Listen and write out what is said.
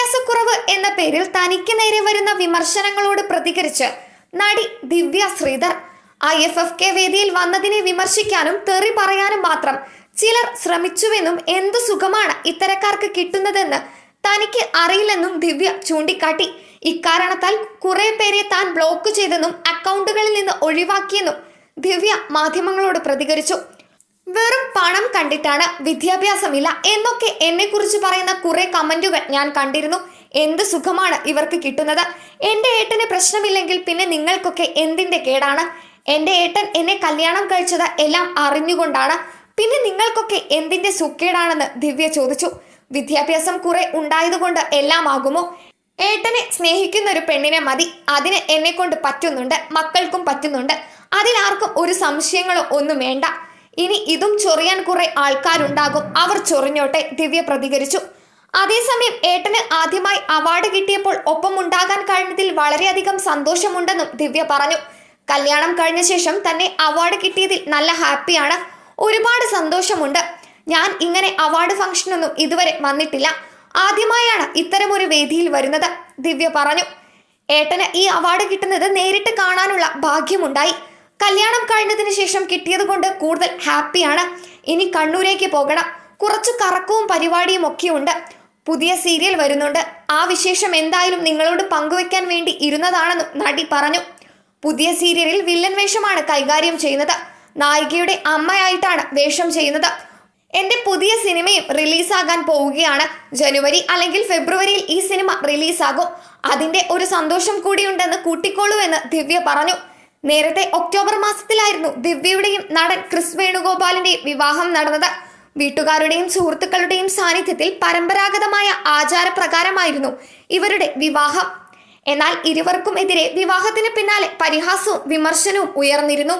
വിദ്യാഭ്യാസക്കുറവ് എന്ന പേരിൽ തനിക്ക് നേരെ വരുന്ന വിമർശനങ്ങളോട് പ്രതികരിച്ച് നടി ദിവ്യ ശ്രീധർ IFFK വേദിയിൽ വന്നതിനെ വിമർശിക്കാനും തെറി പറയാനും മാത്രം ചിലർ ശ്രമിച്ചുവെന്നും എന്തു സുഖമാണ് ഇത്തരക്കാർക്ക് കിട്ടുന്നതെന്ന് തനിക്ക് അറിയില്ലെന്നും ദിവ്യ ചൂണ്ടിക്കാട്ടി. ഇക്കാരണത്താൽ കുറെ പേരെ താൻ ബ്ലോക്ക് ചെയ്തെന്നും അക്കൗണ്ടുകളിൽ നിന്ന് ഒഴിവാക്കിയെന്നും ദിവ്യ മാധ്യമങ്ങളോട് പ്രതികരിച്ചു. വെറും പണം കണ്ടിട്ടാണ് വിദ്യാഭ്യാസമില്ല എന്നൊക്കെ എന്നെക്കുറിച്ച് പറയുന്ന കുറെ കമന്റുകൾ ഞാൻ കണ്ടിരുന്നു. എന്ത് സുഖമാണ് ഇവർക്ക് കിട്ടുന്നത്. എൻ്റെ ഏട്ടന് പ്രശ്നമില്ലെങ്കിൽ പിന്നെ നിങ്ങൾക്കൊക്കെ എന്തിൻ്റെ കേടാണ്. എൻ്റെ ഏട്ടൻ എന്നെ കല്യാണം കഴിച്ചത് എല്ലാം അറിഞ്ഞുകൊണ്ടാണ്, പിന്നെ നിങ്ങൾക്കൊക്കെ എന്തിൻ്റെ സുഖേടാണെന്ന് ദിവ്യ ചോദിച്ചു. വിദ്യാഭ്യാസം കുറെ ഉണ്ടായതുകൊണ്ട് എല്ലാം ആകുമോ? ഏട്ടനെ സ്നേഹിക്കുന്ന ഒരു പെണ്ണിനെ മതി, അതിന് എന്നെ കൊണ്ട് പറ്റുന്നുണ്ട്, മക്കൾക്കും പറ്റുന്നുണ്ട്, അതിലാർക്കും ഒരു സംശയങ്ങളോ ഒന്നും വേണ്ട. ഇനി ഇതും ചൊറിയാൻ കുറെ ആൾക്കാരുണ്ടാകും, അവർ ചൊറിഞ്ഞോട്ടെ, ദിവ്യ പ്രതികരിച്ചു. അതേസമയം ഏട്ടന് ആദ്യമായി അവാർഡ് കിട്ടിയപ്പോൾ ഒപ്പം ഉണ്ടാകാൻ കഴിഞ്ഞതിൽ വളരെയധികം സന്തോഷമുണ്ടെന്നും ദിവ്യ പറഞ്ഞു. കല്യാണം കഴിഞ്ഞ ശേഷം തന്നെ അവാർഡ് കിട്ടിയതിൽ നല്ല ഹാപ്പിയാണ്, ഒരുപാട് സന്തോഷമുണ്ട്. ഞാൻ ഇങ്ങനെ അവാർഡ് ഫംഗ്ഷനൊന്നും ഇതുവരെ വന്നിട്ടില്ല, ആദ്യമായാണ് ഇത്തരമൊരു വേദിയിൽ വരുന്നത്, ദിവ്യ പറഞ്ഞു. ഏട്ടന് ഈ അവാർഡ് കിട്ടുന്നത് നേരിട്ട് കാണാനുള്ള ഭാഗ്യമുണ്ടായി. കല്യാണം കഴിഞ്ഞതിന് ശേഷം കിട്ടിയത് കൊണ്ട് കൂടുതൽ ഹാപ്പിയാണ്. ഇനി കണ്ണൂരേക്ക് പോകണം, കുറച്ച് കറക്കവും പരിപാടിയും ഒക്കെ ഉണ്ട്. പുതിയ സീരിയൽ വരുന്നുണ്ട്, ആ വിശേഷം എന്തായാലും നിങ്ങളോട് പങ്കുവെക്കാൻ വേണ്ടി ഇരുന്നതാണെന്നും നടി പറഞ്ഞു. പുതിയ സീരിയലിൽ വില്ലൻ വേഷമാണ് കൈകാര്യം ചെയ്യുന്നത്. നായികയുടെ അമ്മയായിട്ടാണ് വേഷം ചെയ്യുന്നത്. എൻ്റെ പുതിയ സിനിമയും റിലീസാകാൻ പോവുകയാണ്. ജനുവരി അല്ലെങ്കിൽ ഫെബ്രുവരിയിൽ ഈ സിനിമ റിലീസാകും. അതിൻ്റെ ഒരു സന്തോഷം കൂടിയുണ്ടെന്ന് കൂട്ടിക്കോളൂ എന്ന് ദിവ്യ പറഞ്ഞു. നേരത്തെ ഒക്ടോബർ മാസത്തിലായിരുന്നു ദിവ്യയുടെയും നടൻ ക്രിസ് വേണുഗോപാലിന്റെയും വിവാഹം നടന്നത്. വീട്ടുകാരുടെയും സുഹൃത്തുക്കളുടെയും സാന്നിധ്യത്തിൽ പരമ്പരാഗതമായ ആചാരപ്രകാരമായിരുന്നു ഇവരുടെ വിവാഹം. എന്നാൽ ഇരുവർക്കും എതിരെ വിവാഹത്തിന് പിന്നാലെ പരിഹാസവും വിമർശനവും ഉയർന്നിരുന്നു.